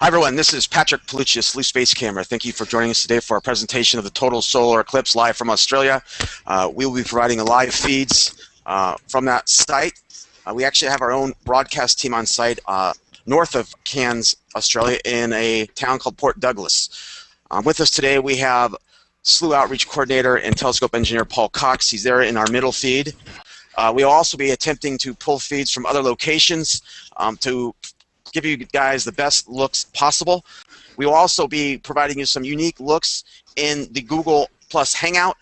Hi everyone, this is Patrick Palucci of Slooh Space Camera. Thank you for joining us today for our presentation of the total solar eclipse live from Australia. We will be providing live feeds from that site. We actually have our own broadcast team on site north of Cairns, Australia, in a town called Port Douglas. With us today we have Slooh Outreach Coordinator and Telescope Engineer Paul Cox. He's there in our middle feed. We will also be attempting to pull feeds from other locations to give you guys the best looks possible. We will also be providing you some unique looks in the Google Plus Hangout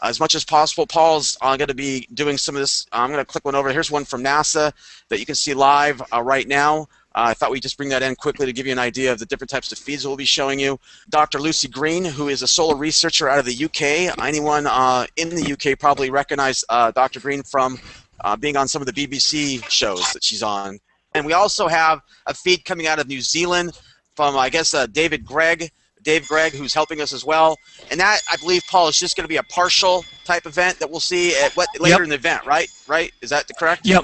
as much as possible. Paul's going to be doing some of this. I'm going to click one over. Here's one from NASA that you can see live right now. I thought we'd just bring that in quickly to give you an idea of the different types of feeds we'll be showing you. Dr. Lucy Green, who is a solar researcher out of the UK. Anyone in the UK probably recognize Dr. Green from being on some of the BBC shows that she's on. And we also have a feed coming out of New Zealand from, I guess, Dave Gregg, who's helping us as well. And that, I believe, Paul, is just going to be a partial type event that we'll see at later in the event, right? Right? Is that correct? Yep.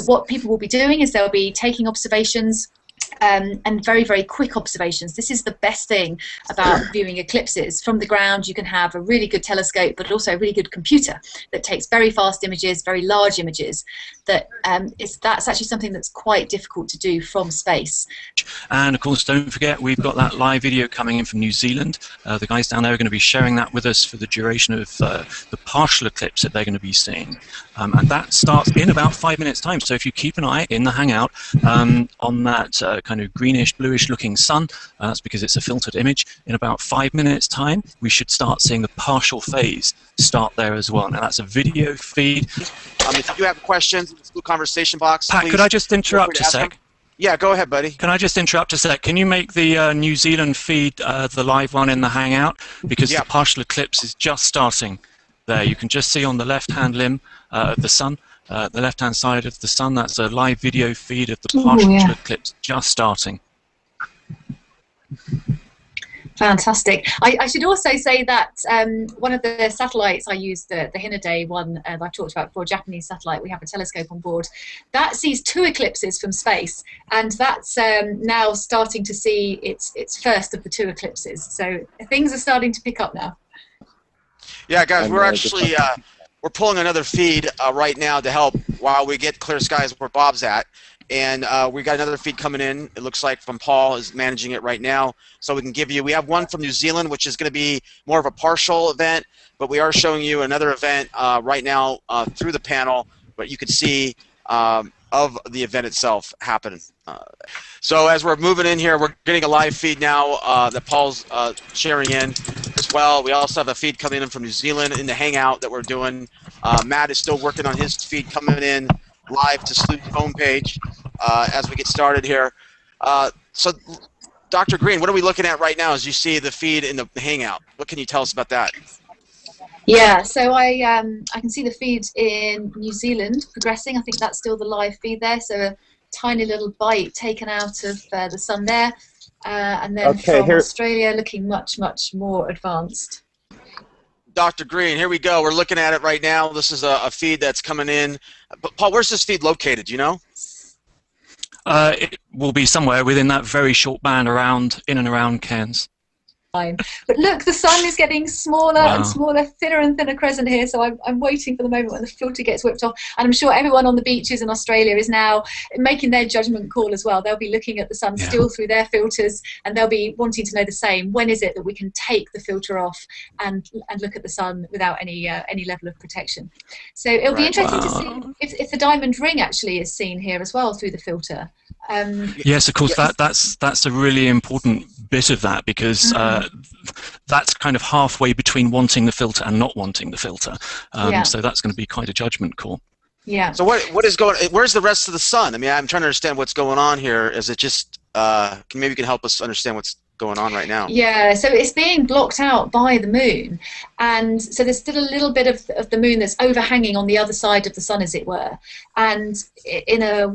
What people will be doing is they'll be taking observations and very, very quick observations. This is the best thing about viewing eclipses. From the ground, you can have a really good telescope, but also a really good computer that takes very fast images, very large images. That's actually something that's quite difficult to do from space. And of course, don't forget, we've got that live video coming in from New Zealand. The guys down there are going to be sharing that with us for the duration of the partial eclipse that they're going to be seeing. And that starts in about 5 minutes' time. So if you keep an eye in the Hangout on that kind of greenish, bluish looking sun, that's because it's a filtered image. In about 5 minutes' time, we should start seeing the partial phase start there as well. Now that's a video feed. If you have questions in the Slooh conversation box, Pat, could I just interrupt a sec? Yeah, go ahead, buddy. Can I just interrupt a sec? Can you make the New Zealand feed the live one in the Hangout? Because the partial eclipse is just starting there. You can just see on the left-hand limb of the sun, the left-hand side of the sun, that's a live video feed of the partial eclipse just starting. Fantastic. I should also say that one of the satellites I used, the Hinaday one that I talked about before, Japanese satellite, we have a telescope on board, that sees 2 eclipses from space, and that's now starting to see its first of the 2 eclipses. So things are starting to pick up now. Yeah, guys, we're actually we're pulling another feed right now to help while we get clear skies where Bob's at. And we got another feed coming in. It looks like from Paul is managing it right now. So we can give you, we have one from New Zealand, which is going to be more of a partial event, but we are showing you another event right now through the panel, but you can see of the event itself happening. So as we're moving in here, we're getting a live feed now that Paul's sharing in as well. We also have a feed coming in from New Zealand in the Hangout that we're doing. Matt is still working on his feed coming in live to Slooh's homepage as we get started here. So, Dr. Green, what are we looking at right now as you see the feed in the Hangout? What can you tell us about that? Yeah, so I can see the feed in New Zealand progressing. I think that's still the live feed there. So a tiny little bite taken out of the sun there. And then from Australia looking much, much more advanced. Dr. Green, here we go. We're looking at it right now. This is a feed that's coming in. But Paul, where's this feed located? Do you know? It will be somewhere within that very short band in and around Cairns. But look, the sun is getting smaller and smaller, thinner and thinner crescent here, so I'm waiting for the moment when the filter gets whipped off. And I'm sure everyone on the beaches in Australia is now making their judgment call as well. They'll be looking at the sun still through their filters, and they'll be wanting to know the same. When is it that we can take the filter off and look at the sun without any level of protection? So it'll be interesting to see if the diamond ring actually is seen here as well through the filter. Yes, of course, that's a really important bit of that, because that's kind of halfway between wanting the filter and not wanting the filter. So that's going to be quite a judgment call. Yeah. So what is going? Where's the rest of the sun? I mean, I'm trying to understand what's going on here. Is it just maybe you can help us understand what's going on right now? Yeah, so it's being blocked out by the moon, and so there's still a little bit of the moon that's overhanging on the other side of the sun, as it were. And in a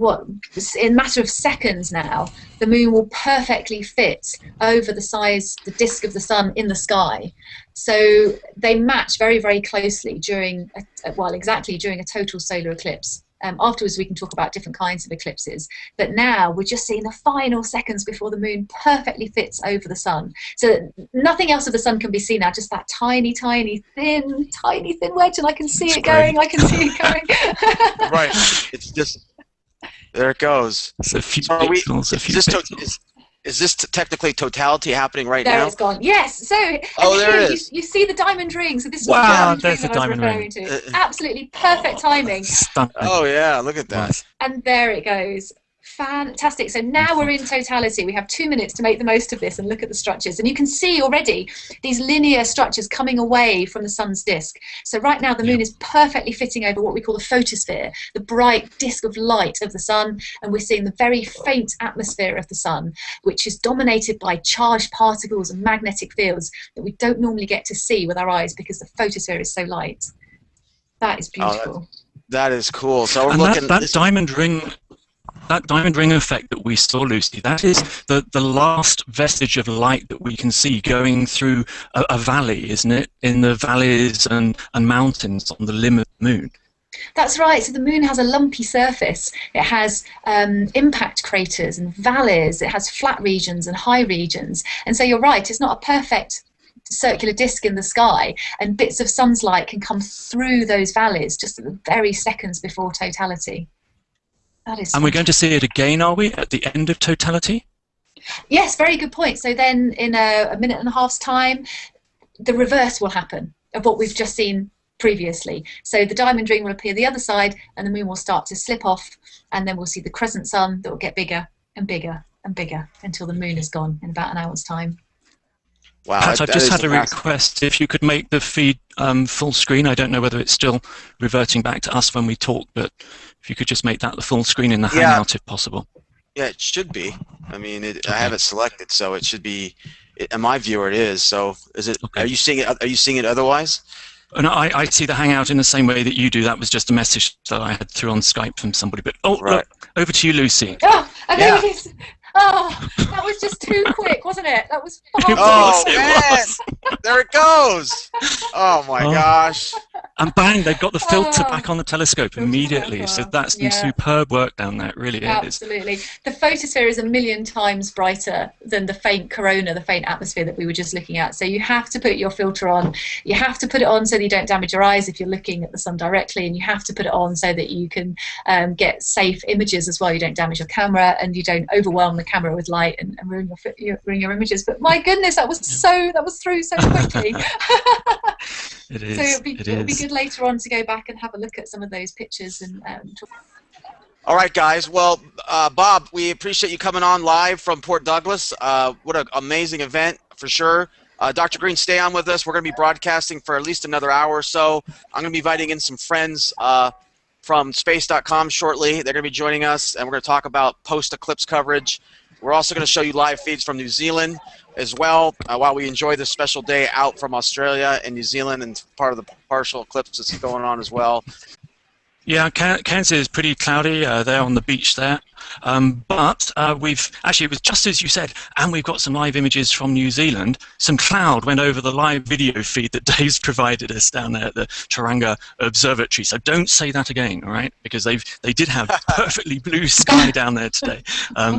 matter of seconds now, the moon will perfectly fit over the disk of the sun in the sky. So they match very, very closely during exactly during a total solar eclipse. Afterwards, we can talk about different kinds of eclipses. But now we're just seeing the final seconds before the moon perfectly fits over the sun. So nothing else of the sun can be seen now, just that tiny, tiny, thin wedge, and I can see it going. I can see it going. Right. It's just, there it goes. It's a few So pixels, is this technically totality happening right there now? it's gone. Yes. So there it is. You see the diamond ring. So this is Wow, the there's diamond the ring that I was diamond referring to. Absolutely perfect timing. Stunning. Oh yeah, look at that. Nice. And there it goes. Fantastic. So now we're in totality. We have 2 minutes to make the most of this and look at the structures. And you can see already these linear structures coming away from the sun's disk. So right now the moon is perfectly fitting over what we call the photosphere, the bright disk of light of the sun. And we're seeing the very faint atmosphere of the sun, which is dominated by charged particles and magnetic fields that we don't normally get to see with our eyes because the photosphere is so light. That is beautiful. That is cool. So we're And looking that diamond ring. That diamond ring effect that we saw, Lucy, that is the last vestige of light that we can see going through a valley, isn't it? In the valleys and mountains on the limb of the moon. That's right. So the moon has a lumpy surface. It has impact craters and valleys. It has flat regions and high regions. And so you're right, it's not a perfect circular disk in the sky, and bits of sun's light can come through those valleys just at the very seconds before totality. And we're going to see it again, are we, at the end of totality? Yes, very good point. So then in a minute and a half's time, the reverse will happen of what we've just seen previously. So the diamond ring will appear the other side and the moon will start to slip off, and then we'll see the crescent sun that will get bigger and bigger and bigger until the moon is gone in about an hour's time. Wow, Pat, I've just had a request. If you could make the feed full screen. I don't know whether it's still reverting back to us when we talk, but if you could just make that the full screen in the Hangout if possible. Yeah, it should be. I mean, I have it selected, so it should be. In my viewer, it is. So, is it? Okay. Are you seeing it? Are you seeing it otherwise? No, I see the Hangout in the same way that you do. That was just a message that I had through on Skype from somebody. But look, over to you, Lucy. Oh, there it is. Oh, that was just too quick, wasn't it? That was far. Oh man, there it goes. Oh my gosh. And bang, they've got the filter back on the telescope immediately. So that's some superb work down there. It really is. Absolutely. The photosphere is 1,000,000 times brighter than the faint corona, the faint atmosphere that we were just looking at. So you have to put your filter on. You have to put it on so that you don't damage your eyes if you're looking at the sun directly, and you have to put it on so that you can get safe images as well. You don't damage your camera and you don't overwhelm the camera with light and ruin your images. But my goodness, that was through so quickly. It is. So it'll be good later on to go back and have a look at some of those pictures and talk. All right, guys. Well, Bob, we appreciate you coming on live from Port Douglas. What an amazing event for sure. Dr. Green, stay on with us. We're going to be broadcasting for at least another hour or so. I'm going to be inviting in some friends from space.com shortly. They're going to be joining us, and we're going to talk about post-eclipse coverage. We're also going to show you live feeds from New Zealand as well while we enjoy this special day out from Australia and New Zealand, and part of the partial eclipse that's going on as well. Yeah, Cairns is pretty cloudy. They're on the beach there. But it was just as you said, and we've got some live images from New Zealand. Some cloud went over the live video feed that Dave's provided us down there at the Tauranga Observatory. So don't say that again, all right? Because they did have perfectly blue sky down there today.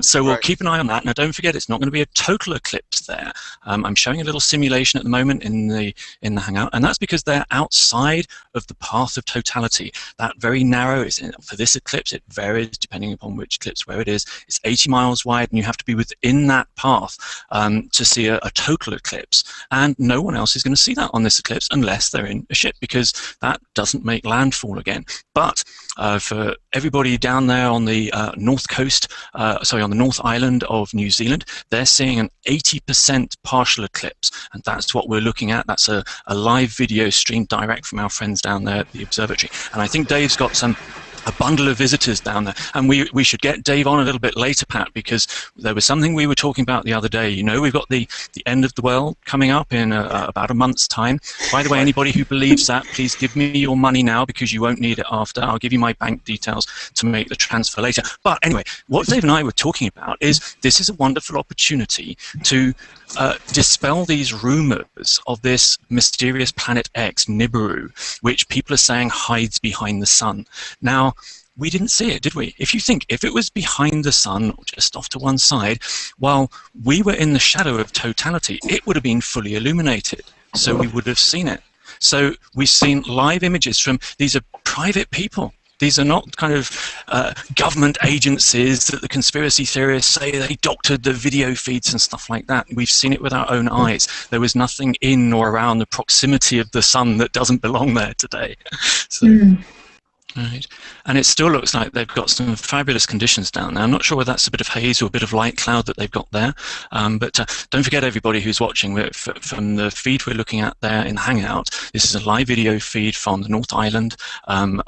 So we'll keep an eye on that. Now don't forget, it's not going to be a total eclipse there. I'm showing a little simulation at the moment in the Hangout, and that's because they're outside of the path of totality. That very narrow is for this eclipse. It varies depending upon which eclipse where it is. It's 80 miles wide, and you have to be within that path to see a total eclipse. And no one else is going to see that on this eclipse unless they're in a ship, because that doesn't make landfall again. But for everybody down there on the north coast, on the North Island of New Zealand, they're seeing an 80% partial eclipse, and that's what we're looking at. That's a live video streamed direct from our friends down there at the observatory. And I think Dave's got a bundle of visitors down there, and we should get Dave on a little bit later, Pat, because there was something we were talking about the other day. You know, we've got the end of the world coming up in about a month's time. By the way, anybody who believes that, please give me your money now, because you won't need it after. I'll give you my bank details to make the transfer later. But anyway, what Dave and I were talking about is this is a wonderful opportunity to dispel these rumors of this mysterious planet X, Nibiru, which people are saying hides behind the sun. Now, we didn't see it, did we? If you think, if it was behind the sun or just off to one side, while we were in the shadow of totality, it would have been fully illuminated, so we would have seen it. So we've seen live images from, these are private people. These are not kind of government agencies that the conspiracy theorists say they doctored the video feeds and stuff like that. We've seen it with our own eyes. There was nothing in or around the proximity of the sun that doesn't belong there today. So, right. And it still looks like they've got some fabulous conditions down there. I'm not sure whether that's a bit of haze or a bit of light cloud that they've got there. But don't forget, everybody who's watching, from the feed we're looking at there in Hangout, this is a live video feed from the North Island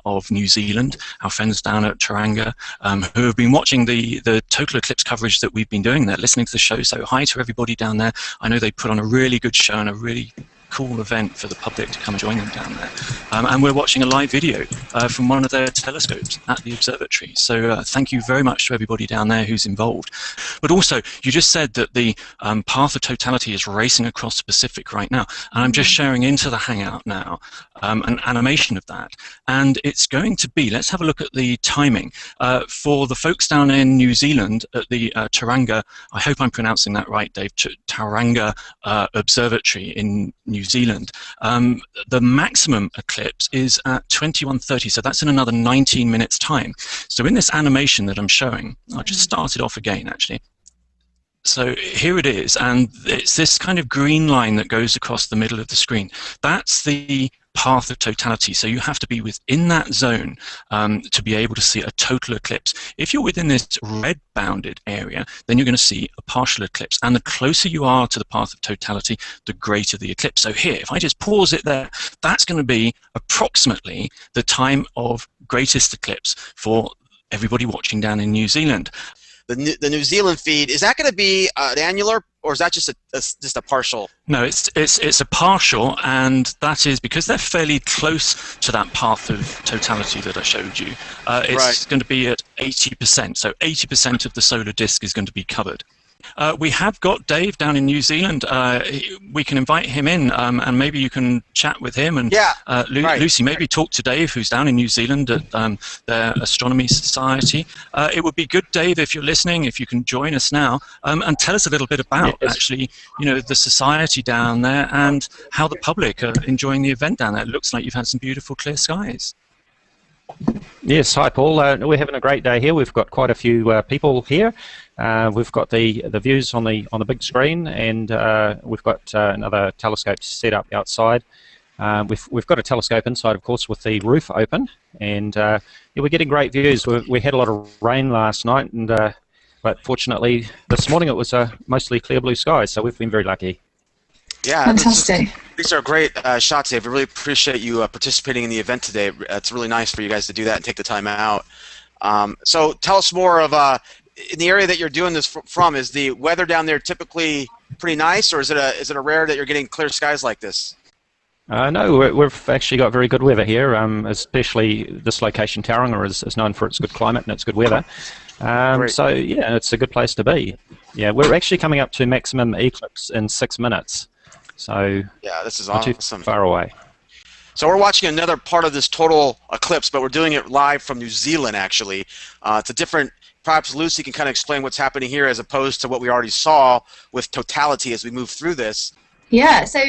of New Zealand, our friends down at Tauranga, who have been watching the total eclipse coverage that we've been doing there, listening to the show. So hi to everybody down there. I know they put on a really good show and a really cool event for the public to come and join them down there. And we're watching a live video from one of their telescopes at the observatory. So thank you very much to everybody down there who's involved. But also, you just said that the path of totality is racing across the Pacific right now. And I'm just sharing into the Hangout now an animation of that. And it's going to be, let's have a look at the timing. For the folks down in New Zealand at the Tauranga, I hope I'm pronouncing that right, Dave, Tauranga Observatory in New Zealand. The maximum eclipse is at 21:30, so that's in another 19 minutes time. So in this animation that I'm showing, I'll just start it off again actually. So here it is, and it's this kind of green line that goes across the middle of the screen. That's the path of totality. So you have to be within that zone to be able to see a total eclipse. If you're within this red bounded area, then you're going to see a partial eclipse. And the closer you are to the path of totality, the greater the eclipse. So here, if I just pause it there, that's going to be approximately the time of greatest eclipse for everybody watching down in New Zealand. The New Zealand feed, is that going to be an annular, or is that just a partial? No, it's a partial, and that is because they're fairly close to that path of totality that I showed you. It's going to be at 80%, so 80% of the solar disk is going to be covered. We have got Dave down in New Zealand. We can invite him in, and maybe you can chat with him. And Lucy, maybe talk to Dave, who's down in New Zealand at their Astronomy Society. It would be good, Dave, if you're listening, if you can join us now, and tell us a little bit about actually, the society down there and how the public are enjoying the event down there. It looks like you've had some beautiful clear skies. Yes, hi Paul. We're having a great day here. We've got quite a few people here. We've got the views on the big screen, and we've got another telescope set up outside. We've got a telescope inside, of course, with the roof open, and we're getting great views. We had a lot of rain last night, and but fortunately this morning it was mostly clear blue skies, so we've been very lucky. Yeah, fantastic. These are great shots, Dave. I really appreciate you participating in the event today. It's really nice for you guys to do that and take the time out. So tell us more of, in the area that you're doing this from, is the weather down there typically pretty nice, or is it a rare that you're getting clear skies like this? No, we've actually got very good weather here, especially this location, Tauranga, is known for its good climate and its good weather. So yeah, it's a good place to be. Yeah, we're actually coming up to maximum eclipse in 6 minutes. So yeah, this is not too far away. So we're watching another part of this total eclipse, but we're doing it live from New Zealand, actually. It's a different, perhaps Lucy can kind of explain what's happening here as opposed to what we already saw with totality as we move through this. Yeah, so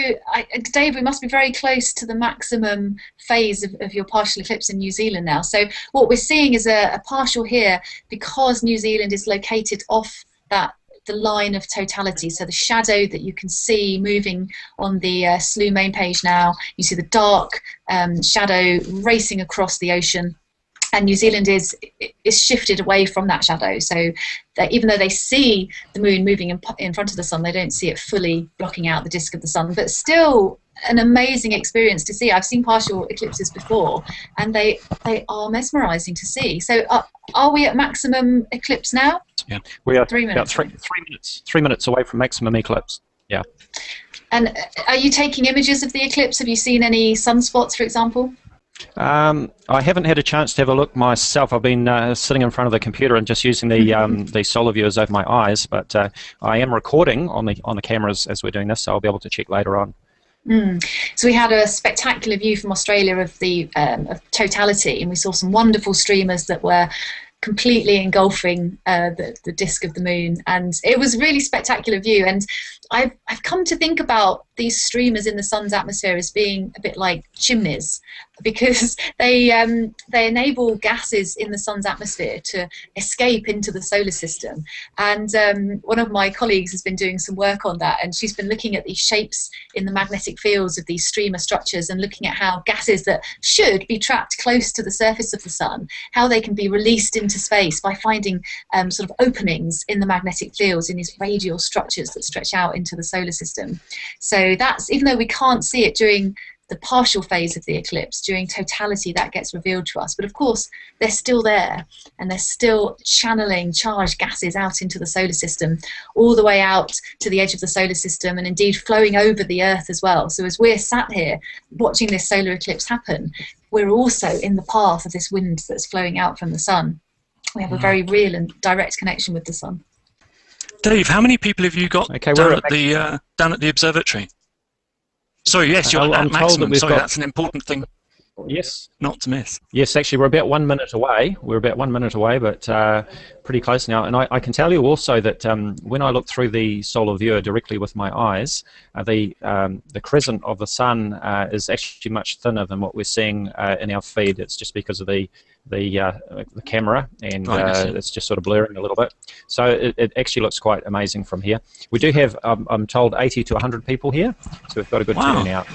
Dave, we must be very close to the maximum phase of your partial eclipse in New Zealand now. So what we're seeing is a partial here because New Zealand is located off the line of totality. So the shadow that you can see moving on the Slooh main page now, you see the dark shadow racing across the ocean. And New Zealand is shifted away from that shadow, so that even though they see the moon moving in front of the sun, they don't see it fully blocking out the disk of the sun. But still, an amazing experience to see. I've seen partial eclipses before, and they are mesmerising to see. So, are we at maximum eclipse now? Yeah, we are 3 minutes. About 3 minutes away from maximum eclipse. Yeah. And are you taking images of the eclipse? Have you seen any sunspots, for example? I haven't had a chance to have a look myself. I've been sitting in front of the computer and just using the solar viewers over my eyes. But I am recording on the cameras as we're doing this, so I'll be able to check later on. So we had a spectacular view from Australia of the of totality, and we saw some wonderful streamers that were completely engulfing the disk of the moon, and it was a really spectacular view. And I've come to think about these streamers in the sun's atmosphere as being a bit like chimneys, because they enable gases in the sun's atmosphere to escape into the solar system. And one of my colleagues has been doing some work on that, and she's been looking at these shapes in the magnetic fields of these streamer structures and looking at how gases that should be trapped close to the surface of the sun, how they can be released into space by finding sort of openings in the magnetic fields in these radial structures that stretch out into the solar system. So that's, even though we can't see it during the partial phase of the eclipse, during totality that gets revealed to us, but of course they're still there, and they're still channeling charged gases out into the solar system, all the way out to the edge of the solar system, and indeed flowing over the Earth as well. So as we're sat here watching this solar eclipse happen, we're also in the path of this wind that's flowing out from the sun. We have a very real and direct connection with the sun. Dave, how many people have you got down at the observatory? Sorry, yes, you're at maximum. Sorry, that's an important thing. Yes. Not to miss. Yes, actually, we're about 1 minute away. We're about 1 minute away, but pretty close now. And I can tell you also that when I look through the solar viewer directly with my eyes, the crescent of the sun is actually much thinner than what we're seeing in our feed. It's just because of the camera, and it's just sort of blurring a little bit. So it actually looks quite amazing from here. We do have, I'm told, 80 to 100 people here, so we've got a good turnout.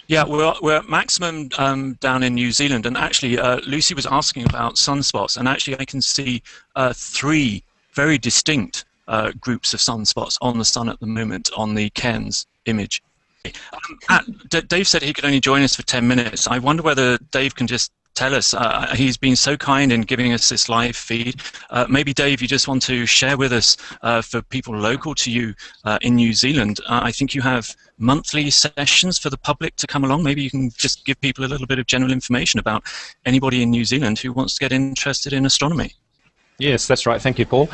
Yeah, we're at maximum down in New Zealand, and actually Lucy was asking about sunspots, and actually I can see 3 very distinct groups of sunspots on the sun at the moment on the Cairns image. Dave said he could only join us for 10 minutes. I wonder whether Dave can just tell us. He's been so kind in giving us this live feed. Maybe, Dave, you just want to share with us, for people local to you in New Zealand, I think you have monthly sessions for the public to come along. Maybe you can just give people a little bit of general information about anybody in New Zealand who wants to get interested in astronomy. Yes, that's right. Thank you, Paul.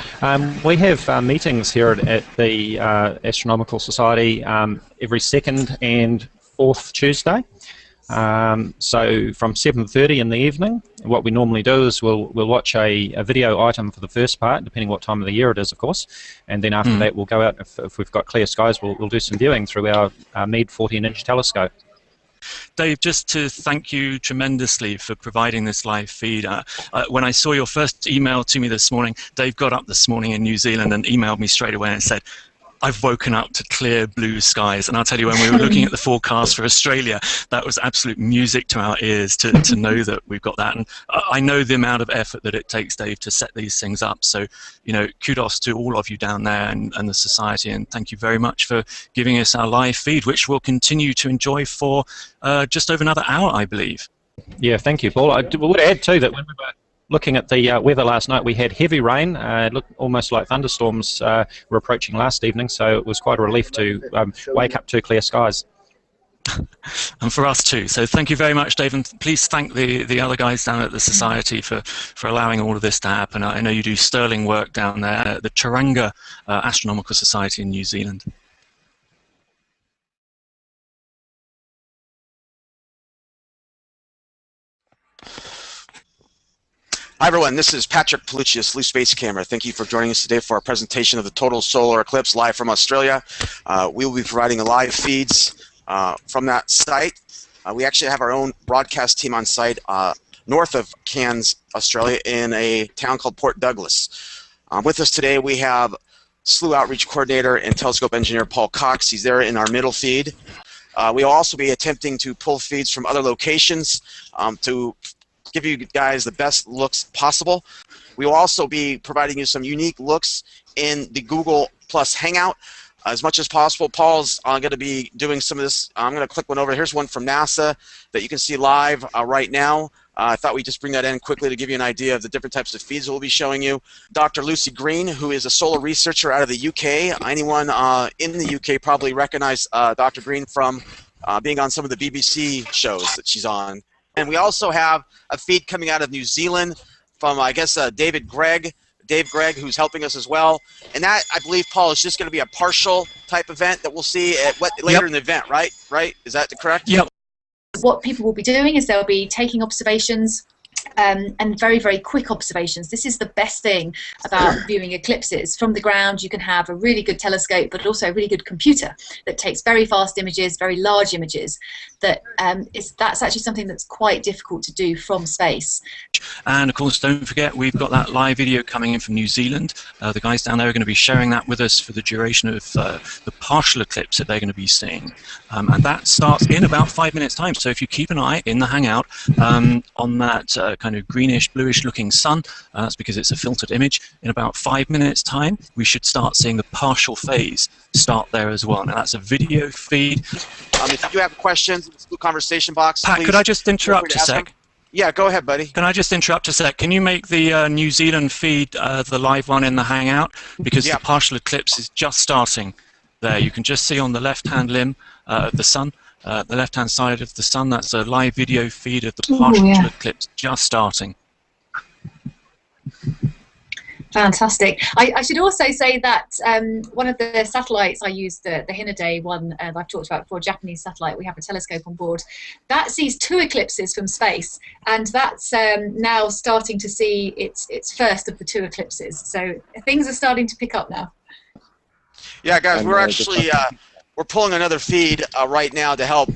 We have meetings here at the Astronomical Society every 2nd and 4th Tuesday. So from 7:30 in the evening, what we normally do is we'll watch a video item for the first part, depending what time of the year it is, of course, and then after that we'll go out, if we've got clear skies, we'll do some viewing through our Meade 14-inch telescope. Dave, just to thank you tremendously for providing this live feed. When I saw your first email to me this morning, Dave got up this morning in New Zealand and emailed me straight away and said, I've woken up to clear blue skies. And I'll tell you, when we were looking at the forecast for Australia, that was absolute music to our ears to know that we've got that. And I know the amount of effort that it takes, Dave, to set these things up. So, you know, kudos to all of you down there and the Society. And thank you very much for giving us our live feed, which we'll continue to enjoy for just over another hour, I believe. Yeah, thank you, Paul. I would add, too, that when we were looking at the weather last night, we had heavy rain. It looked almost like thunderstorms were approaching last evening, so it was quite a relief to wake up to clear skies. And for us too. So thank you very much, Dave, and please thank the other guys down at the Society for allowing all of this to happen. I know you do sterling work down there at the Tauranga Astronomical Society in New Zealand. Hi everyone, this is Patrick Palucci of Slooh Space Camera. Thank you for joining us today for our presentation of the total solar eclipse live from Australia. We will be providing live feeds from that site. We actually have our own broadcast team on site north of Cairns, Australia, in a town called Port Douglas. With us today we have Slooh Outreach Coordinator and Telescope Engineer Paul Cox. He's there in our middle feed. We will also be attempting to pull feeds from other locations to give you guys the best looks possible. We will also be providing you some unique looks in the Google Plus Hangout as much as possible. Paul's going to be doing some of this. I'm going to click one over. Here's one from NASA that you can see live right now. I thought we'd just bring that in quickly to give you an idea of the different types of feeds we'll be showing you. Dr. Lucy Green, who is a solar researcher out of the UK. Anyone in the UK probably recognize Dr. Green from being on some of the BBC shows that she's on. And we also have a feed coming out of New Zealand from, I guess, David Gregg Dave Gregg, who's helping us as well. And that, I believe, Paul, is just going to be a partial type event that we'll see at later in the event, right? Right? Is that correct? Yep. What people will be doing is they'll be taking observations, and very, very quick observations. This is the best thing about viewing eclipses. From the ground, you can have a really good telescope, but also a really good computer that takes very fast images, very large images. That's actually something that's quite difficult to do from space. And of course, don't forget, we've got that live video coming in from New Zealand. The guys down there are going to be sharing that with us for the duration of the partial eclipse that they're going to be seeing. And that starts in about 5 minutes' time. So if you keep an eye in the Hangout on that kind of greenish, bluish looking sun, that's because it's a filtered image, in about 5 minutes' time, we should start seeing the partial phase start there as well. Now, that's a video feed. If you have questions in the conversation box, Pat, please, could I just interrupt a sec? them. Yeah, go ahead, buddy. Can I just interrupt a sec? Can you make the New Zealand feed the live one in the Hangout? Because the partial eclipse is just starting there. You can just see on the left-hand limb of the sun, the left-hand side of the sun, that's a live video feed of the partial eclipse just starting. Fantastic. I should also say that one of the satellites I used, the Hinaday one that I've talked about before, Japanese satellite, we have a telescope on board, that sees 2 eclipses from space, and that's now starting to see its first of the 2 eclipses. So things are starting to pick up now. Yeah, guys, we're actually we're pulling another feed right now to help